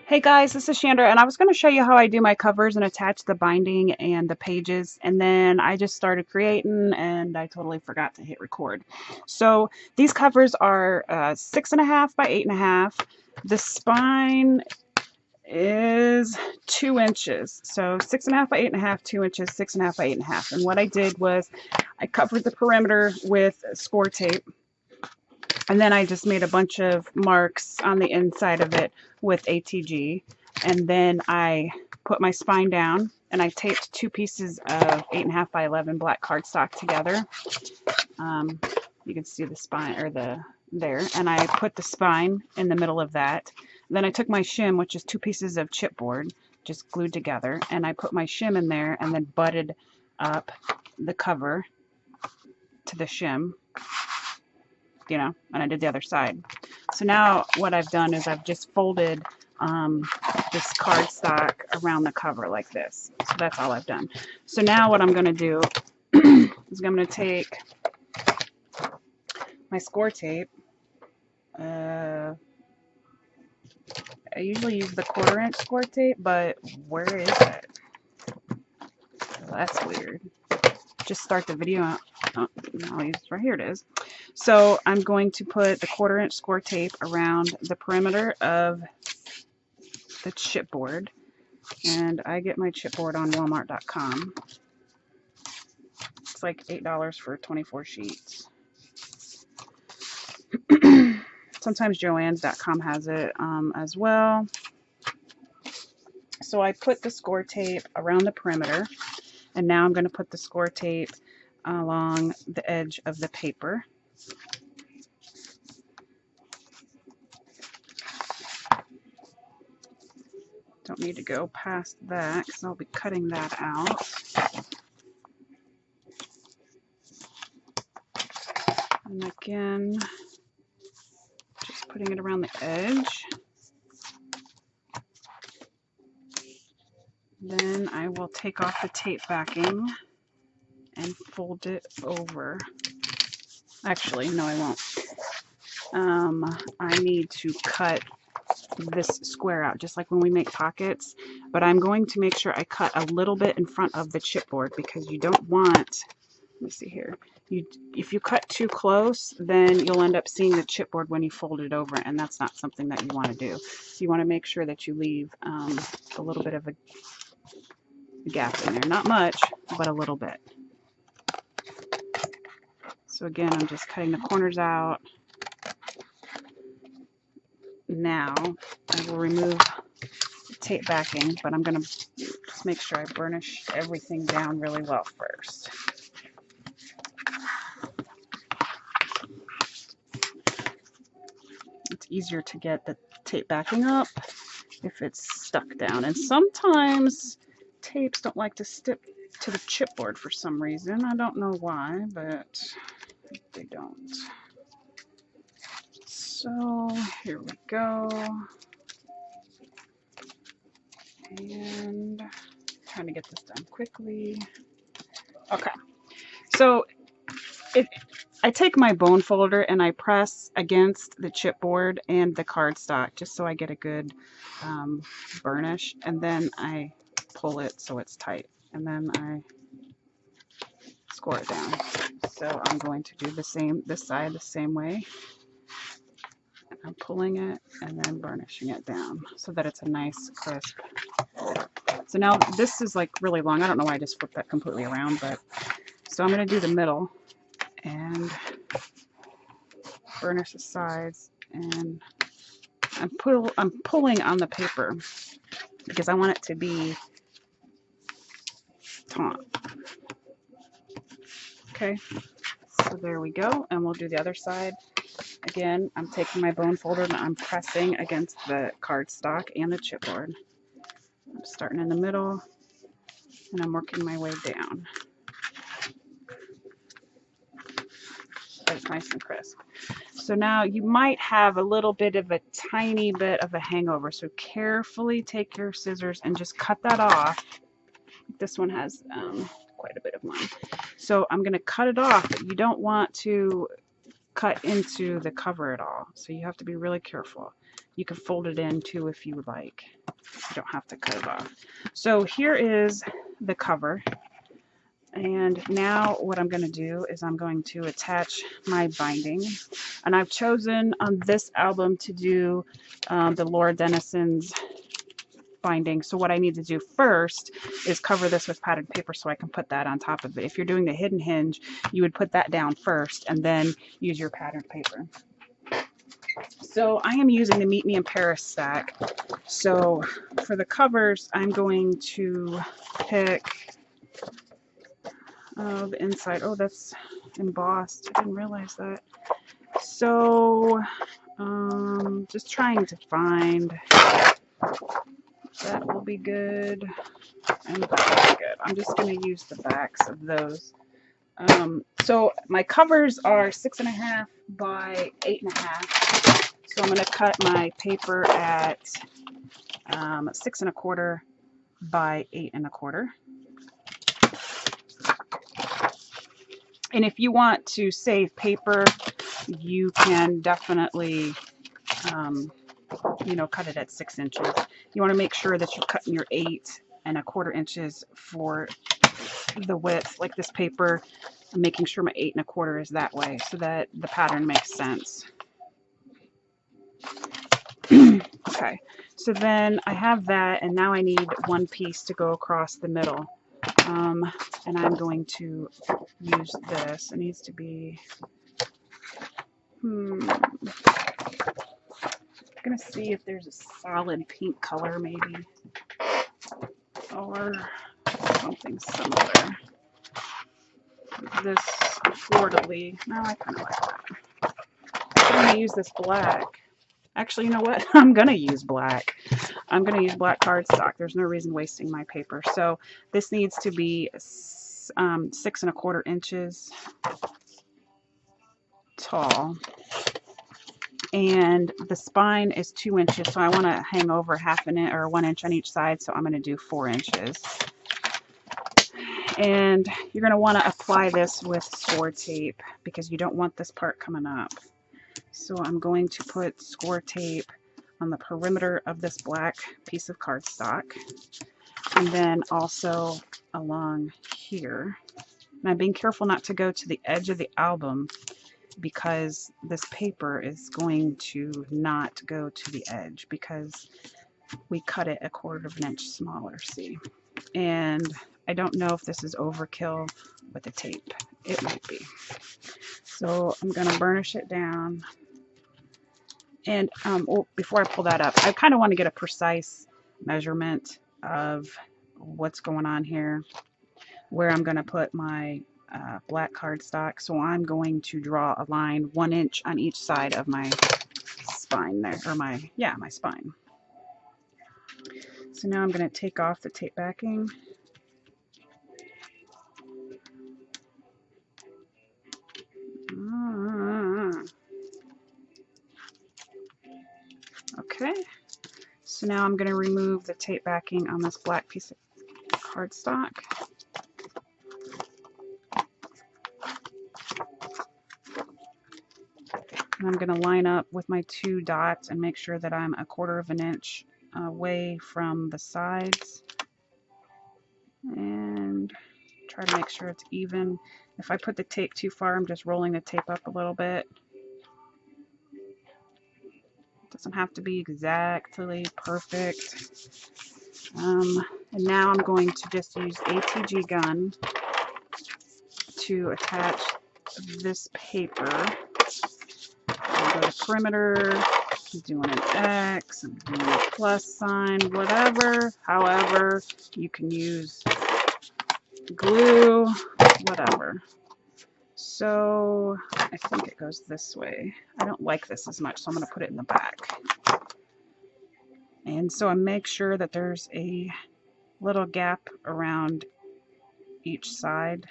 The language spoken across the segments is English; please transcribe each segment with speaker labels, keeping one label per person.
Speaker 1: Hey guys, this is Chandra, and I was going to show you how I do my covers and attach the binding and the pages, and then I just started creating and I totally forgot to hit record. So these covers are 6.5 by 8.5. The spine is 2 inches. So 6.5 by 8.5, 2 inches, 6.5 by 8.5. And what I did was I covered the perimeter with score tape, and then I just made a bunch of marks on the inside of it with ATG. And then I put my spine down and I taped 2 pieces of 8.5 by 11 black cardstock together. Um, you can see the spine or there. And I put the spine in the middle of that. Then I took my shim, which is 2 pieces of chipboard, just glued together, and I put my shim in there and then butted up the cover to the shim, and I did the other side. So now what I've done is I've just folded this cardstock around the cover like this. So that's all I've done. So now what I'm going to do is I'm going to take my score tape. I usually use the 1/4 inch score tape, but where is it? That's weird. Just start the video. Oh, no, right here it is. So I'm going to put the 1/4 inch score tape around the perimeter of the chipboard, and I get my chipboard on Walmart.com. It's like $8 for 24 sheets. Sometimes Joann's.com has it as well. So I put the score tape around the perimeter, and now I'm going to put the score tape along the edge of the paper. Don't need to go past that because I'll be cutting that out. And again, just putting it around the edge. Then I will take off the tape backing and fold it over. Actually, no, I won't. I need to cut this square out, just like when we make pockets, but I'm going to make sure I cut a little bit in front of the chipboard because you don't want, let me see here, if you cut too close, then you'll end up seeing the chipboard when you fold it over, and that's not something that you want to do. So you want to make sure that you leave a little bit of a gap in there. Not much, but a little bit. So again, I'm just cutting the corners out. Now I will remove the tape backing, but I'm going to just make sure I burnish everything down really well first. It's easier to get the tape backing up if it's stuck down, and sometimes tapes don't like to stick to the chipboard for some reason. I don't know why, but they don't. So here we go. And trying to get this done quickly. Okay, so I take my bone folder and I press against the chipboard and the cardstock just so I get a good burnish, and then I pull it so it's tight, and then I score it down. So I'm going to do the same, this side the same way. I'm pulling it and then burnishing it down so that it's a nice crisp. So now this is like really long. I don't know why I just flipped that completely around, but so I'm going to do the middle and burnish the sides, and I'm pulling on the paper because I want it to be taut. Okay, so there we go, and we'll do the other side. Again, I'm taking my bone folder and I'm pressing against the cardstock and the chipboard. I'm starting in the middle and I'm working my way down. So it's nice and crisp. So now you might have a little bit of a tiny bit of a hangover, so carefully take your scissors and just cut that off. This one has quite a bit of mine. So I'm going to cut it off, but you don't want to cut into the cover at all. So you have to be really careful You can fold it in too if you would like. You don't have to cut it off. So here is the cover. And now what I'm going to do is I'm going to attach my binding. And I've chosen on this album to do the Laura Dennison's binding. So what I need to do first is cover this with patterned paper so I can put that on top of it. If you're doing the hidden hinge, you would put that down first and then use your patterned paper. So I am using the Meet Me in Paris stack. So for the covers, I'm going to pick the inside. Oh, that's embossed. I didn't realize that. So just trying to find that will be good and that will be good. I'm just going to use the backs of those. So my covers are 6.5 by 8.5. So I'm going to cut my paper at 6 1/4 by 8 1/4. And if you want to save paper, you can definitely, cut it at 6 inches. You want to make sure that you're cutting your 8 1/4 inches for the width, like this paper. I'm making sure my 8 1/4 is that way so that the pattern makes sense. Okay, so then I have that, and now I need one piece to go across the middle. And I'm going to use this. It needs to be, I'm going to see if there's a solid pink color maybe, or something similar. This fleur-de-lis. No, I kind of like that. I'm going to use this black. Actually, you know what? I'm going to use black. I'm going to use black cardstock. There's no reason wasting my paper. So this needs to be 6 1/4 inches tall. And the spine is 2 inches. So I want to hang over 1/2 inch or 1 inch on each side. So I'm going to do 4 inches. And you're going to want to apply this with score tape because you don't want this part coming up. So I'm going to put score tape on the perimeter of this black piece of cardstock, and then also along here. And I'm being careful not to go to the edge of the album because this paper is going to not go to the edge because we cut it 1/4 inch smaller, see? And I don't know if this is overkill with the tape. It might be. So I'm going to burnish it down. And before I pull that up, I kind of want to get a precise measurement of what's going on here, where I'm going to put my black cardstock. So I'm going to draw a line 1 inch on each side of my spine there, or my spine. So now I'm going to take off the tape backing. Okay, so now I'm going to remove the tape backing on this black piece of cardstock. And I'm going to line up with my 2 dots and make sure that I'm 1/4 inch away from the sides. And try to make sure it's even. If I put the tape too far, I'm just rolling the tape up a little bit. It doesn't have to be exactly perfect. And now I'm going to just use ATG gun to attach this paper. I'll go to perimeter, I'm doing an X, I'm doing a plus sign, whatever. However, you can use glue, whatever. So I think it goes this way. I don't like this as much, so I'm going to put it in the back. And so I make sure that there's a little gap around each side.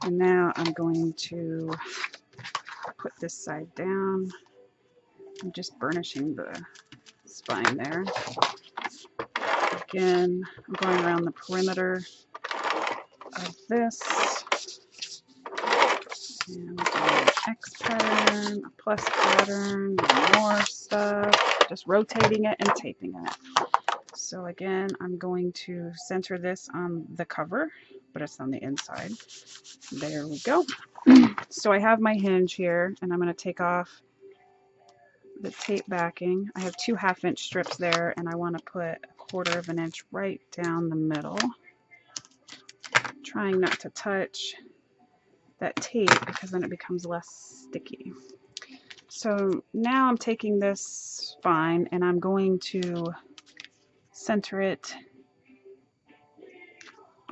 Speaker 1: And now I'm going to put this side down. I'm just burnishing the spine there. Again, I'm going around the perimeter of this. And I'm doing X pattern, a plus pattern, more stuff, just rotating it and taping it. So again, I'm going to center this on the cover, but it's on the inside. There we go. So I have my hinge here, and I'm going to take off the tape backing. I have 2 1/2-inch strips there, and I want to put 1/4 of an inch right down the middle, trying not to touch that tape because then it becomes less sticky. So now I'm taking this spine and I'm going to center it.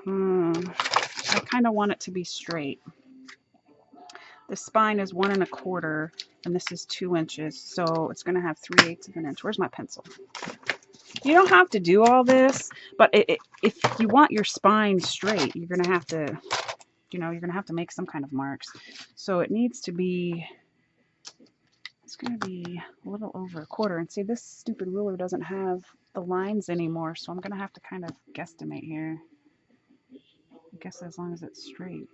Speaker 1: I kind of want it to be straight. The spine is 1 1/4 and this is 2 inches, so it's going to have 3/8 of an inch. Where's my pencil? You don't have to do all this, but if you want your spine straight, you're going to have to, you're going to have to make some kind of marks. So it needs to be, it's going to be a little over 1/4. And see, this stupid ruler doesn't have the lines anymore, so I'm going to have to kind of guesstimate here. I guess as long as it's straight.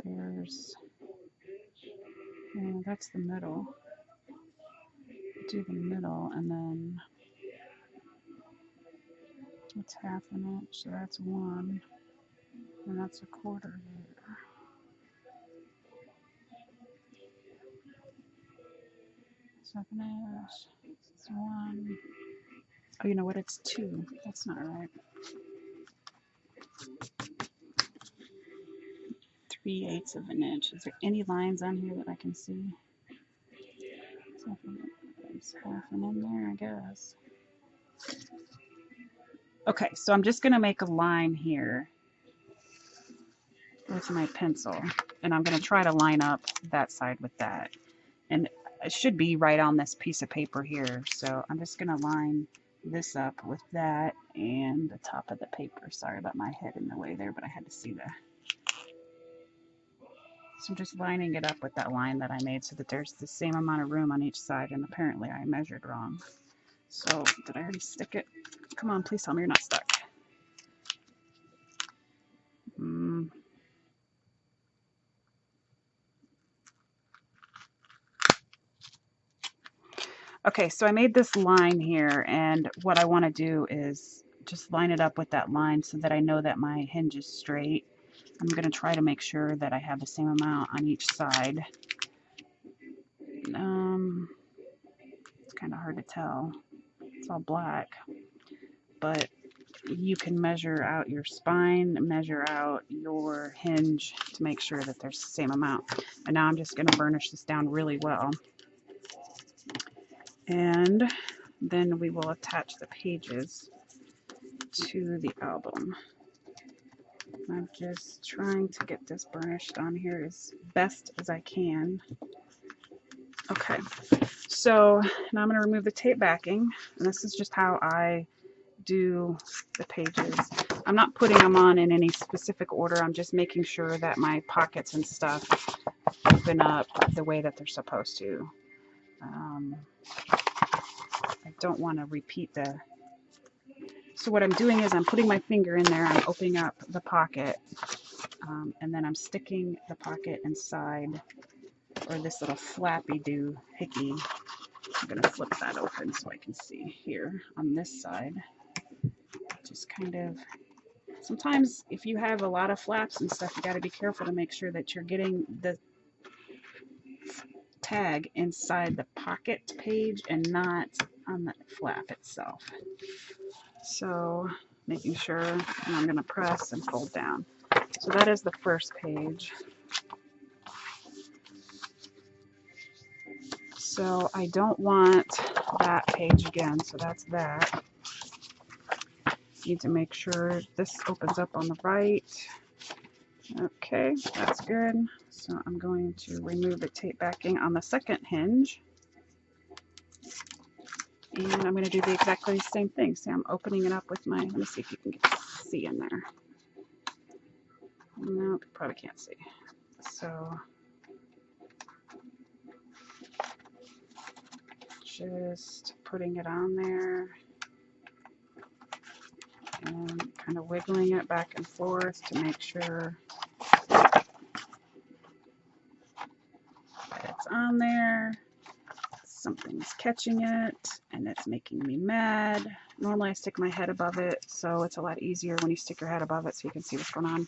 Speaker 1: There's, that's the middle. Do the middle, and then it's 1/2 an inch, so that's 1, and that's 1/4 there. 7 inch, it's 1. Oh, you know what? It's 2. That's not right. 3/8 of an inch. Is there any lines on here that I can see? There's 1/2 in there, I guess. Okay, so I'm just going to make a line here with my pencil, and I'm going to try to line up that side with that. And it should be right on this piece of paper here, so I'm just going to line this up with that and the top of the paper. Sorry about my head in the way there, but I had to see that. So I'm just lining it up with that line that I made so that there's the same amount of room on each side, and apparently I measured wrong. So did I already stick it? Come on, please tell me you're not stuck. Okay, so I made this line here, and what I want to do is just line it up with that line so that I know that my hinge is straight. I'm going to try to make sure that I have the same amount on each side. It's kind of hard to tell. It's all black, but you can measure out your spine, measure out your hinge to make sure that there's the same amount. And now I'm just going to burnish this down really well. And then we will attach the pages to the album. I'm just trying to get this burnished on here as best as I can. Okay, so now I'm going to remove the tape backing, and this is just how I do the pages. I'm not putting them on in any specific order. I'm just making sure that my pockets and stuff open up the way that they're supposed to. I don't want to repeat the... So what I'm doing is I'm putting my finger in there, I'm opening up the pocket, and then I'm sticking the pocket inside, or this little flappy doohickey. I'm going to flip that open so I can see here on this side. Just kind of, sometimes if you have a lot of flaps and stuff, you got to be careful to make sure that you're getting the tag inside the pocket page and not on the flap itself. So making sure, and I'm going to press and fold down. So that is the first page. So I don't want that page again, so that's that. Need to make sure this opens up on the right. Okay, that's good. So I'm going to remove the tape backing on the second hinge. And I'm going to do the exactly same thing. See, I'm opening it up with my, let me see if you can see in there. Nope, you probably can't see. So just putting it on there and kind of wiggling it back and forth to make sure on there. Something's catching it and it's making me mad. Normally I stick my head above it, so it's a lot easier when you stick your head above it so you can see what's going on.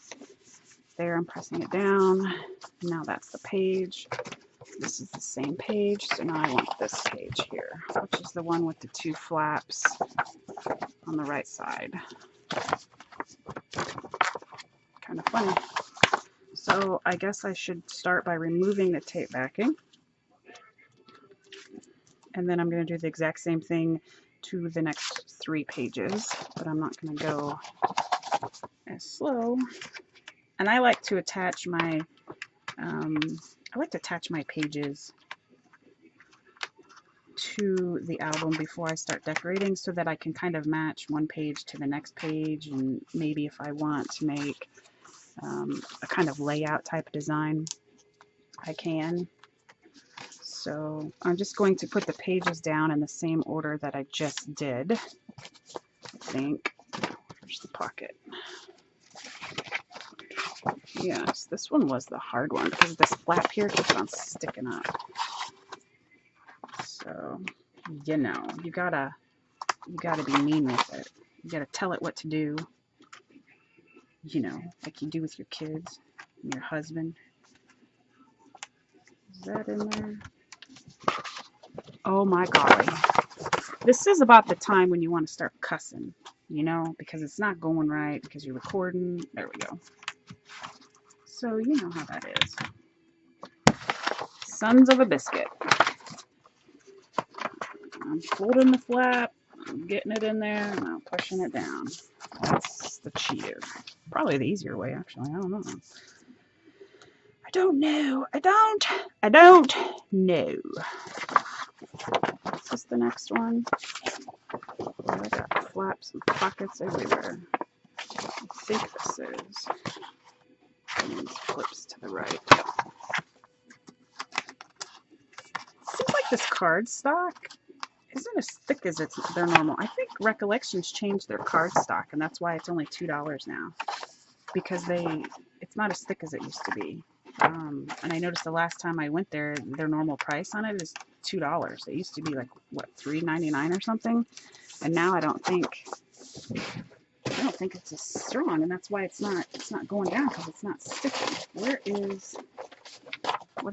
Speaker 1: There, I'm pressing it down. Now that's the page. This is the same page, so now I want this page here, which is the one with the 2 flaps on the right side. Kind of funny. So I guess I should start by removing the tape backing. And then I'm going to do the exact same thing to the next 3 pages, but I'm not going to go as slow. And I like to attach my pages to the album before I start decorating so that I can kind of match one page to the next page, and maybe if I want to make a kind of layout type design, I can. So I'm just going to put the pages down in the same order that I just did. I think. Where's the pocket? Yes, this one was the hard one because this flap here keeps on sticking up. So, you know, you gotta be mean with it. You gotta tell it what to do. You know, like you do with your kids and your husband. Is that in there? Oh my golly. This is about the time when you want to start cussing, you know, because it's not going right, because you're recording. There we go. So you know how that is. Sons of a biscuit. I'm folding the flap, I'm getting it in there, and I'm pushing it down. That's the cheater. Probably the easier way, actually. I don't know. I don't know. I don't know. Is this the next one? I got flaps and pockets everywhere. I think this is. And these flips to the right. Seems like this cardstock isn't as thick as their normal. I think Recollections changed their cardstock, and that's why it's only $2 now. Because it's not as thick as it used to be. And I noticed the last time I went there, their normal price on it is $2. It used to be like, what, $3.99 or something? And now I don't think it's as strong, and that's why it's not going down, because it's not sticky. What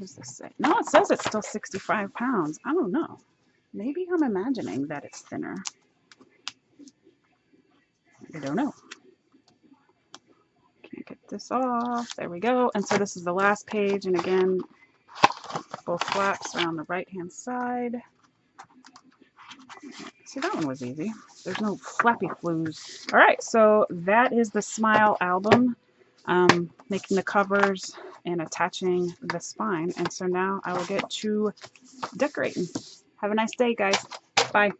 Speaker 1: does this say? No, it says it's still 65 pounds. I don't know. Maybe I'm imagining that it's thinner. I don't know. Can't get this off. There we go. And so this is the last page, and again, both flaps are on the right-hand side. See, that one was easy. There's no flappy flues. All right, so that is the Smile album, making the covers and attaching the spine. And so now I will get to decorating. Have a nice day, guys. Bye.